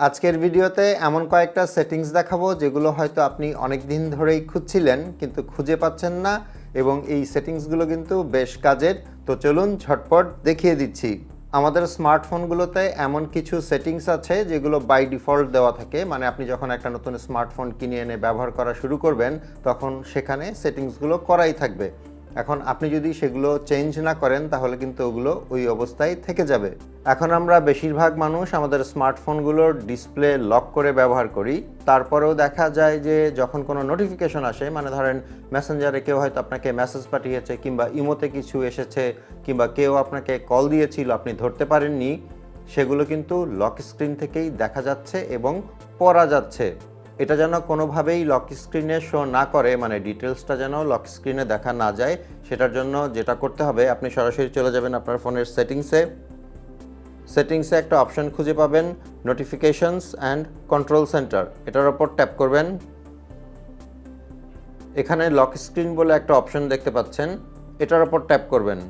আজকের ভিডিওতে এমন কয়েকটা সেটিংস দেখাবো যেগুলো হয়তো আপনি অনেক দিন ধরেই খুঁজছিলেন কিন্তু খুঁজে পাচ্ছেন না এবং এই সেটিংসগুলো কিন্তু বেশ কাজের। তো চলুন ঝটপট দেখিয়ে দিচ্ছি। আমাদের স্মার্টফোনগুলোতে এমন কিছু সেটিংস আছে যেগুলো বাই ডিফল্ট দেওয়া থাকে, মানে আপনি যখন একটা নতুন স্মার্টফোন কিনে এনে ব্যবহার করা শুরু করবেন তখন সেখানে সেটিংসগুলো করাই থাকবে। এখন আপনি যদি সেগুলো চেঞ্জ না করেন তাহলে কিন্তু ওগুলো ওই অবস্থায় থেকে যাবে। এখন আমরা বেশিরভাগ মানুষ আমাদের স্মার্টফোনগুলোর ডিসপ্লে লক করে ব্যবহার করি, তারপরেও দেখা যায় যে যখন কোনো নোটিফিকেশন আসে, মানে ধরেন মেসেঞ্জারে কেউ হয়তো আপনাকে মেসেজ পাঠিয়েছে কিংবা ইমোতে কিছু এসেছে কিংবা কেউ আপনাকে কল দিয়েছিল, আপনি ধরতে পারেননি, সেগুলো কিন্তু লক স্ক্রিন থেকেই দেখা যাচ্ছে এবং পড়া যাচ্ছে। এটা যেন কোনোভাবেই লক স্ক্রিনে শো না করে, মানে ডিটেলসটা যেন লক স্ক্রিনে দেখা না যায়, সেটার জন্য যেটা করতে হবে, আপনি সরাসরি চলে যাবেন আপনার ফোনের সেটিংসে একটা অপশন খুঁজে পাবেন নোটিফিকেশনস অ্যান্ড কন্ট্রোল সেন্টার। এটার ওপর ট্যাপ করবেন। এখানে লক স্ক্রিন বলে একটা অপশন দেখতে পাচ্ছেন, এটার ওপর ট্যাপ করবেন।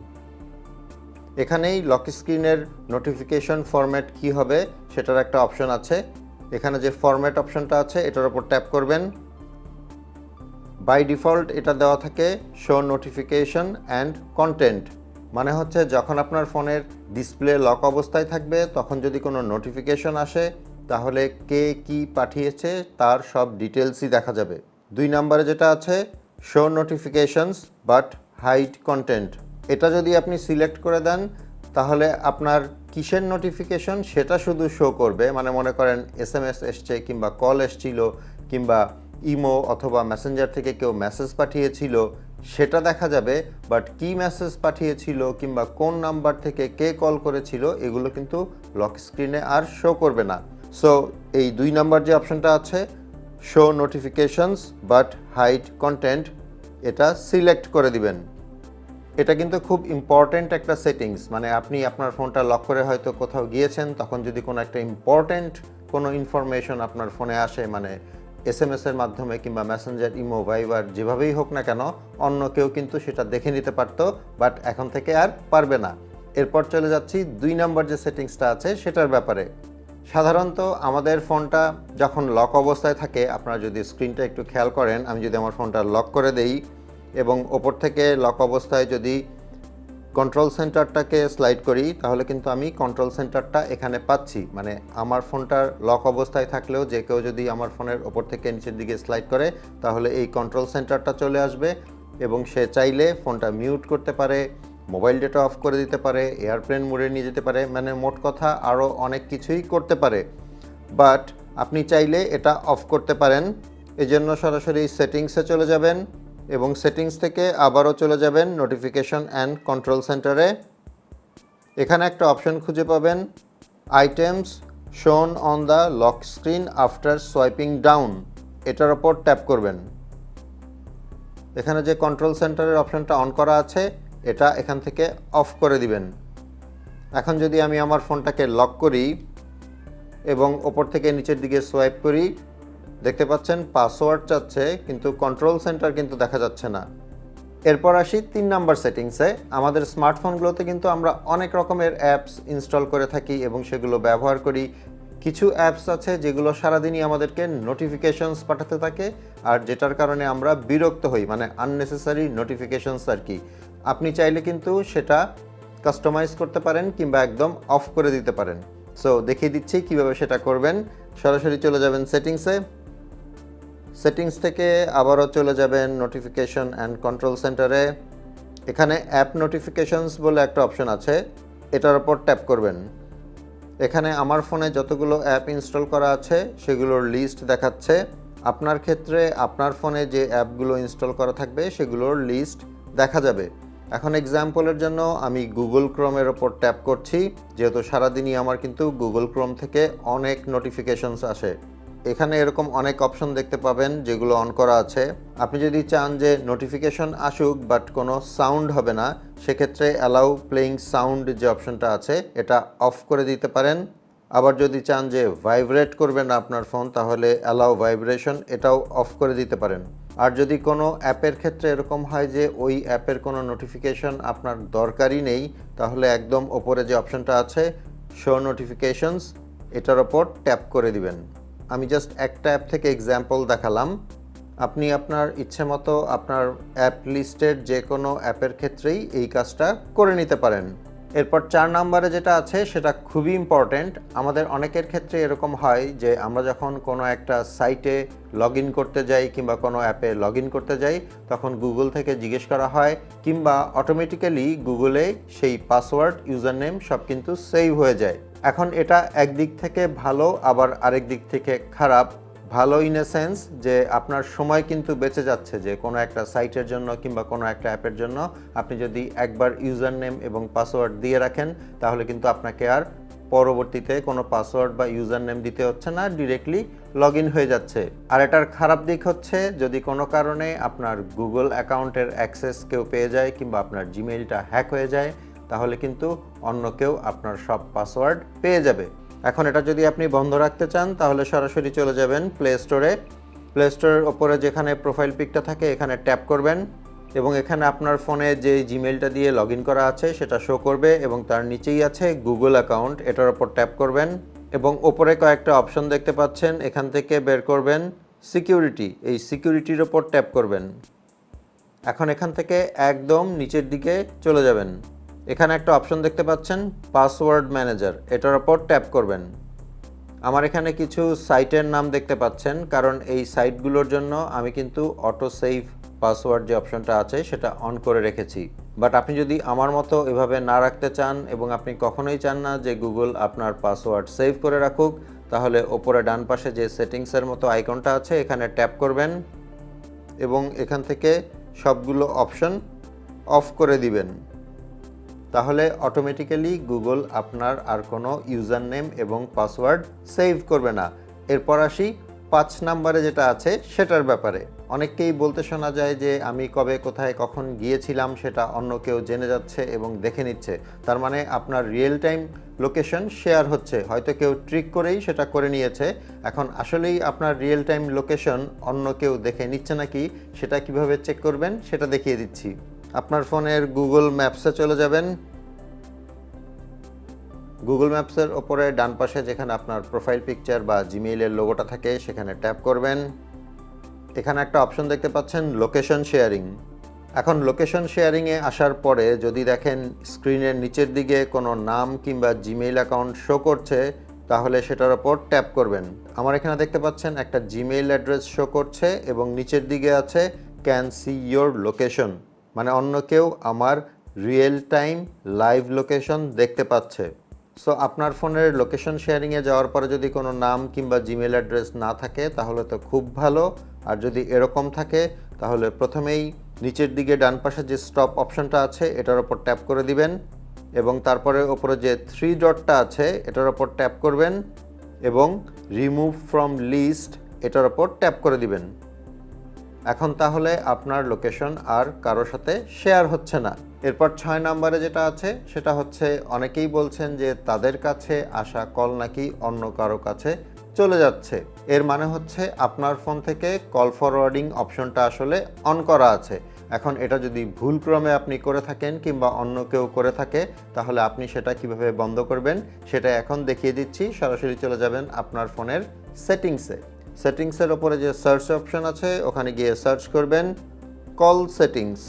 এখানেই লক স্ক্রিনের নোটিফিকেশন ফরম্যাট কি হবে সেটার একটা অপশন আছে। এখানে যে ফরম্যাট অপশনটা আছে এটার উপর ট্যাপ করবেন। বাই ডিফল্ট এটা দেওয়া থাকে শো নোটিফিকেশন অ্যান্ড কন্টেন্ট, মানে হচ্ছে যখন আপনার ফোনের ডিসপ্লে লক অবস্থায় থাকবে তখন যদি কোনো নোটিফিকেশন আসে তাহলে কে কি পাঠিয়েছে তার সব ডিটেলসই দেখা যাবে। 2 নম্বরে যেটা আছে show notifications but hide content, এটা যদি আপনি সিলেক্ট করে দেন তাহলে আপনার কিসের নোটিফিকেশন সেটা শুধু শো করবে, মানে মনে করেন SMS এসছে কিংবা কল এসছিল কিংবা ইমো অথবা মেসেঞ্জার থেকে কেউ মেসেজ পাঠিয়েছিল সেটা দেখা যাবে, বাট কি মেসেজ পাঠিয়েছিল কিংবা কোন নাম্বার থেকে কে কল করেছিল এগুলো কিন্তু লক স্ক্রিনে আর শো করবে না। সো এই 2 নাম্বার যে অপশনটা আছে show notifications but hide content, এটা সিলেক্ট করে দিবেন। এটা কিন্তু খুব ইম্পর্ট্যান্ট একটা সেটিংস, মানে আপনি আপনার ফোনটা লক করে হয়তো কোথাও গিয়েছেন, তখন যদি কোনো একটা ইম্পর্ট্যান্ট কোনো ইনফরমেশন আপনার ফোনে আসে, মানে SMS এর মাধ্যমে কিংবা মেসেঞ্জার, ইমো, ভাইবার যেভাবেই হোক না কেন, অন্য কেউ কিন্তু সেটা দেখে নিতে পারতো, বাট এখন থেকে আর পারবে না। এরপর চলে যাচ্ছি 2 নম্বর যে সেটিংসটা আছে সেটার ব্যাপারে। সাধারণত আমাদের ফোনটা যখন লক অবস্থায় থাকে, আপনারা যদি স্ক্রিনটা একটু খেয়াল করেন, আমি যদি আমার ফোনটা লক করে দেই এবং ওপর থেকে লক অবস্থায় যদি কন্ট্রোল সেন্টারটাকে স্লাইড করি তাহলে কিন্তু আমি কন্ট্রোল সেন্টারটা এখানে পাচ্ছি, মানে আমার ফোনটার লক অবস্থায় থাকলেও যে কেউ যদি আমার ফোনের ওপর থেকে নিচের দিকে স্লাইড করে তাহলে এই কন্ট্রোল সেন্টারটা চলে আসবে এবং সে চাইলে ফোনটা মিউট করতে পারে, মোবাইল ডেটা অফ করে দিতে পারে, এয়ারপ্লেন মোডে নিয়ে যেতে পারে, মানে মোট কথা আরও অনেক কিছুই করতে পারে। বাট আপনি চাইলে এটা অফ করতে পারেন, এজন্য সরাসরি সেটিংসে চলে যাবেন এবং সেটিংস থেকে আবারও চলে যাবেন নোটিফিকেশন অ্যান্ড কন্ট্রোল সেন্টারে। এখানে একটা অপশন খুঁজে পাবেন আইটেমস শোন on the lock screen after swiping down, এটার ওপর ট্যাপ করবেন। এখানে যে কন্ট্রোল সেন্টারের অপশনটা অন করা আছে এটা এখান থেকে অফ করে দিবেন। এখন যদি আমি আমার ফোনটাকে লক করি এবং ওপর থেকে নিচের দিকে সোয়াইপ করি, দেখতে পাচ্ছেন পাসওয়ার্ড চাচ্ছে কিন্তু কন্ট্রোল সেন্টার কিন্তু দেখা যাচ্ছে না। এরপর আসি 3 নাম্বার সেটিংসে। আমাদের স্মার্টফোনগুলোতে কিন্তু আমরা অনেক রকমের অ্যাপস ইনস্টল করে থাকি এবং সেগুলো ব্যবহার করি। কিছু অ্যাপস আছে যেগুলো সারাদিনই আমাদেরকে নোটিফিকেশনস পাঠাতে থাকে আর যেটার কারণে আমরা বিরক্ত হই, মানে আননেসেসারি নোটিফিকেশনস আর কি। আপনি চাইলে কিন্তু সেটা কাস্টমাইজ করতে পারেন কিংবা একদম অফ করে দিতে পারেন। সো দেখিয়ে দিচ্ছি কিভাবে সেটা করবেন। সরাসরি চলে যাবেন সেটিংস থেকে আবারও চলে যাবেন নোটিফিকেশন অ্যান্ড কন্ট্রোল সেন্টারে। এখানে অ্যাপ নোটিফিকেশনস বলে একটা অপশন আছে, এটার উপর ট্যাপ করবেন। এখানে আমার ফোনে যতগুলো অ্যাপ ইনস্টল করা আছে সেগুলোর লিস্ট দেখাচ্ছে। আপনার ক্ষেত্রে আপনার ফোনে যে অ্যাপগুলো ইনস্টল করা থাকবে সেগুলোর লিস্ট দেখা যাবে। এখন এক্সাম্পলের জন্য আমি গুগল ক্রোমের ওপর ট্যাপ করছি, যেহেতু সারাদিনই আমার কিন্তু গুগল ক্রোম থেকে অনেক নোটিফিকেশনস আসে। এখানে এরকম অনেক অপশন দেখতে পাবেন যেগুলো অন করা আছে। আপনি যদি চান যে নোটিফিকেশন আসুক বাট কোনো সাউন্ড হবে না, সেক্ষেত্রে অ্যালাউ প্লেইং সাউন্ড যে অপশনটা আছে এটা অফ করে দিতে পারেন। আবার যদি চান যে ভাইব্রেট করবে না আপনার ফোন তাহলে অ্যালাউ ভাইব্রেশন এটাও অফ করে দিতে পারেন। আর যদি কোনো অ্যাপের ক্ষেত্রে এরকম হয় যে ওই অ্যাপের কোনো নোটিফিকেশন আপনার দরকারই নেই, তাহলে একদম ওপরে যে অপশনটা আছে শো নোটিফিকেশনস এটার ওপর ট্যাপ করে দিবেন। আমি জাস্ট একটা অ্যাপ থেকে এক্সাম্পল দেখালাম। আপনি আপনার ইচ্ছে মতো আপনার অ্যাপ লিস্টের যে কোনো অ্যাপের ক্ষেত্রেই এই কাজটা করে নিতে পারেন। এরপর 4 নম্বরে যেটা আছে সেটা খুবই ইম্পর্ট্যান্ট। আমাদের অনেকের ক্ষেত্রে এরকম হয় যে আমরা যখন কোনো একটা সাইটে লগ ইন করতে যাই কিংবা কোনো অ্যাপে লগ ইন করতে যাই, তখন গুগল থেকে জিজ্ঞেস করা হয় কিংবা অটোমেটিক্যালি গুগলে সেই পাসওয়ার্ড, ইউজার নেম সব কিন্তু সেভ হয়ে যায়। এখন এটা একদিক থেকে ভালো, আবার আরেক দিক থেকে খারাপ। ভালো ইন এ সেন্স যে আপনার সময় কিন্তু বেঁচে যাচ্ছে, যে কোনো একটা সাইটের জন্য কিংবা কোনো একটা অ্যাপের জন্য আপনি যদি একবার ইউজার নেম এবং পাসওয়ার্ড দিয়ে রাখেন, তাহলে কিন্তু আপনাকে আর পরবর্তীতে কোনো পাসওয়ার্ড বা ইউজার নেম দিতে হচ্ছে না, ডিরেক্টলি লগ ইন হয়ে যাচ্ছে। আর এটার খারাপ দিক হচ্ছে যদি কোনো কারণে আপনার গুগল অ্যাকাউন্টের অ্যাক্সেস কেউ পেয়ে যায় কিংবা আপনার জিমেইলটা হ্যাক হয়ে যায়, তাহলে কিন্তু অন্য কেউ আপনার সব পাসওয়ার্ড পেয়ে যাবে। এখন এটা যদি আপনি বন্ধ রাখতে চান, তাহলে সরাসরি চলে যাবেন প্লে স্টোরে। প্লে স্টোরের ওপরে যেখানে প্রোফাইল পিকটা থাকে এখানে ট্যাপ করবেন এবং এখানে আপনার ফোনে যে জিমেইলটা দিয়ে লগ ইন করা আছে সেটা শো করবে এবং তার নিচেই আছে গুগল অ্যাকাউন্ট, এটার ওপর ট্যাপ করবেন এবং ওপরে কয়েকটা অপশন দেখতে পাচ্ছেন, এখান থেকে বের করবেন সিকিউরিটি। এই সিকিউরিটির ওপর ট্যাপ করবেন। এখন এখান থেকে একদম নিচের দিকে চলে যাবেন। এখানে একটা অপশন দেখতে পাচ্ছেন পাসওয়ার্ড ম্যানেজার, এটার ওপর ট্যাপ করবেন। আমার এখানে কিছু সাইটের নাম দেখতে পাচ্ছেন, কারণ এই সাইটগুলোর জন্য আমি কিন্তু অটো সেভ পাসওয়ার্ড যে অপশনটা আছে সেটা অন করে রেখেছি। বাট আপনি যদি আমার মতো এভাবে না রাখতে চান এবং আপনি কখনোই চান না যে গুগল আপনার পাসওয়ার্ড সেভ করে রাখুক, তাহলে ওপরে ডান পাশে যে সেটিংসের মতো আইকনটা আছে এখানে ট্যাপ করবেন এবং এখান থেকে সবগুলো অপশন অফ করে দিবেন। তাহলে অটোমেটিক্যালি গুগল আপনার আর কোনো ইউজার নেম এবং পাসওয়ার্ড সেভ করবে না। এরপর আসি 5 নম্বরে যেটা আছে সেটার ব্যাপারে। অনেককেই বলতে শোনা যায় যে আমি কবে কোথায় কখন গিয়েছিলাম সেটা অন্য কেউ জেনে যাচ্ছে এবং দেখে নিচ্ছে। তার মানে আপনার রিয়েল টাইম লোকেশন শেয়ার হচ্ছে, হয়তো কেউ ট্রিক করেই সেটা করে নিয়েছে। এখন আসলেই আপনার রিয়েল টাইম লোকেশন অন্য কেউ দেখে নিচ্ছে নাকি সেটা কিভাবে চেক করবেন সেটা দেখিয়ে দিচ্ছি। আপনার ফোনের গুগল ম্যাপসে চলে যাবেন। গুগল ম্যাপসের ওপরে ডান পাশে যেখানে আপনার প্রোফাইল পিকচার বা জিমেইলের লোগোটা থাকে সেখানে ট্যাপ করবেন। এখানে একটা অপশন দেখতে পাচ্ছেন লোকেশন শেয়ারিং। এখন লোকেশন শেয়ারিংয়ে আসার পরে যদি দেখেন স্ক্রিনের নিচের দিকে কোনো নাম কিংবা জিমেইল অ্যাকাউন্ট শো করছে, তাহলে সেটার ওপর ট্যাপ করবেন। আমার এখানে দেখতে পাচ্ছেন একটা জিমেইল অ্যাড্রেস শো করছে এবং নিচের দিকে আছে ক্যান সি ইয়োর লোকেশন, মানে অন্য কেউ আমার রিয়েল টাইম লাইভ লোকেশন দেখতে পাচ্ছে। সো আপনার ফোনের লোকেশন শেয়ারিংয়ে যাওয়ার পরে যদি কোনো নাম কিংবা জিমেল অ্যাড্রেস না থাকে তাহলে তো খুব ভালো, আর যদি এরকম থাকে তাহলে প্রথমেই নিচের দিকে ডান পাশে যে স্টপ অপশনটা আছে এটার ওপর ট্যাপ করে দিবেন এবং তারপরে ওপরে যে 3 ডটটা আছে এটার ওপর ট্যাপ করবেন এবং রিমুভ ফ্রম লিস্ট এটার ওপর ট্যাপ করে দিবেন। এখন তাহলে আপনার লোকেশন আর কারোর সাথে শেয়ার হচ্ছে না। এরপর 6 নম্বরে যেটা আছে সেটা হচ্ছে অনেকেই বলছেন যে তাদের কাছে আসা কল নাকি অন্য কারো কাছে চলে যাচ্ছে। এর মানে হচ্ছে আপনার ফোন থেকে কল ফরওয়ার্ডিং অপশনটা আসলে অন করা আছে। এখন এটা যদি ভুলক্রমে আপনি করে থাকেন কিংবা অন্য কেউ করে থাকে, তাহলে আপনি সেটা কিভাবে বন্ধ করবেন সেটা এখন দেখিয়ে দিচ্ছি। সরাসরি চলে যাবেন আপনার ফোনের সেটিংসে। সেটিংসের ওপরে যে সার্চ অপশন আছে ওখানে গিয়ে সার্চ করবেন কল সেটিংস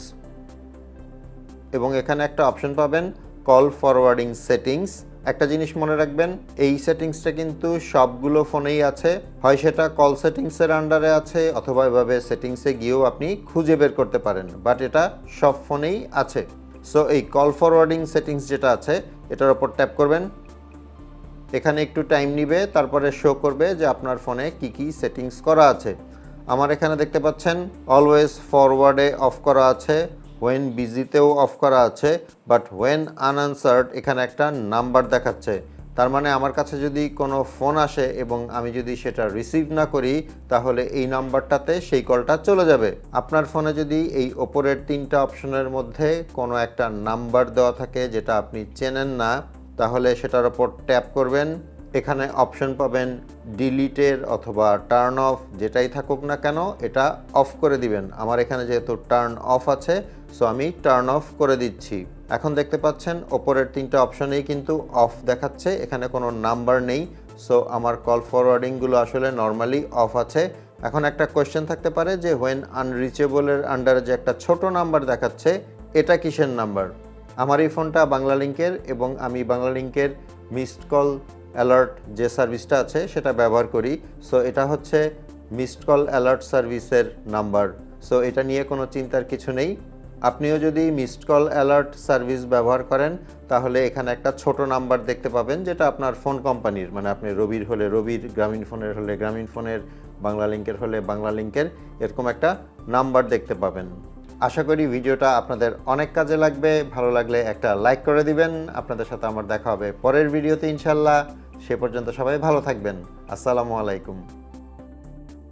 এবং এখানে একটা অপশন পাবেন কল ফরওয়ার্ডিং সেটিংস। একটা জিনিস মনে রাখবেন, এই সেটিংসটা কিন্তু সবগুলো ফোনেই আছে, হয় সেটা কল সেটিংসের আন্ডারে আছে অথবা এভাবে সেটিংসে গিয়েও আপনি খুঁজে বের করতে পারেন, বাট এটা সব ফোনেই আছে। সো এই কল ফরওয়ার্ডিং সেটিংস যেটা আছে এটার ওপর ট্যাপ করবেন। এখানে একটু টাইম নিবে, তারপরে শো করবে যে আপনার ফোনে কি কি সেটিংস করা আছে। আমার এখানে দেখতে পাচ্ছেন অলওয়েজ ফরওয়ার্ডে অফ করা আছে, ওয়েন বিজিতেও অফ করা আছে, বাট ওয়েন আনআনসার্ড এখানে একটা নাম্বার দেখাচ্ছে। তার মানে আমার কাছে যদি কোনো ফোন আসে এবং আমি যদি সেটা রিসিভ না করি তাহলে এই নাম্বারটাতে সেই কলটা চলে যাবে। আপনার ফোনে যদি এই ওপরের 3টা অপশনের মধ্যে কোনো একটা নাম্বার দেওয়া থাকে যেটা আপনি চেনেন না, তাহলে সেটার ওপর ট্যাপ করবেন। এখানে অপশন পাবেন ডিলিটের অথবা টার্ন অফ, যেটাই থাকুক না কেন এটা অফ করে দিবেন। আমার এখানে যেহেতু টার্ন অফ আছে সো আমি টার্ন অফ করে দিচ্ছি। এখন দেখতে পাচ্ছেন ওপরের 3টা অপশনেই কিন্তু অফ দেখাচ্ছে, এখানে কোনো নাম্বার নেই। সো আমার কল ফরওয়ার্ডিংগুলো আসলে নর্মালি অফ আছে। এখন একটা কোয়েশ্চেন থাকতে পারে যে হোয়েন আনরিচেবলের আন্ডারে যে একটা ছোট নাম্বার দেখাচ্ছে এটা কিসের নাম্বার? আমার এই ফোনটা বাংলালিংকের এবং আমি বাংলালিংকের মিসড কল অ্যালার্ট যে সার্ভিসটা আছে সেটা ব্যবহার করি। সো এটা হচ্ছে মিসড কল অ্যালার্ট সার্ভিসের নাম্বার। সো এটা নিয়ে কোনো চিন্তার কিছু নেই। আপনিও যদি মিসড কল অ্যালার্ট সার্ভিস ব্যবহার করেন তাহলে এখানে একটা ছোট নাম্বার দেখতে পাবেন যেটা আপনার ফোন কোম্পানির, মানে আপনি রবির হলে রবির, গ্রামীণ ফোনের হলে গ্রামীণ ফোনের, বাংলালিংকের হলে বাংলালিংকের, এরকম একটা নাম্বার দেখতে পাবেন। আশা করি ভিডিওটা আপনাদের অনেক কাজে লাগবে। ভালো লাগলে একটা লাইক করে দিবেন। আপনাদের সাথে আমার দেখা হবে পরের ভিডিওতে ইনশাল্লাহ। সে পর্যন্ত সবাই ভালো থাকবেন। আসসালামু আলাইকুম।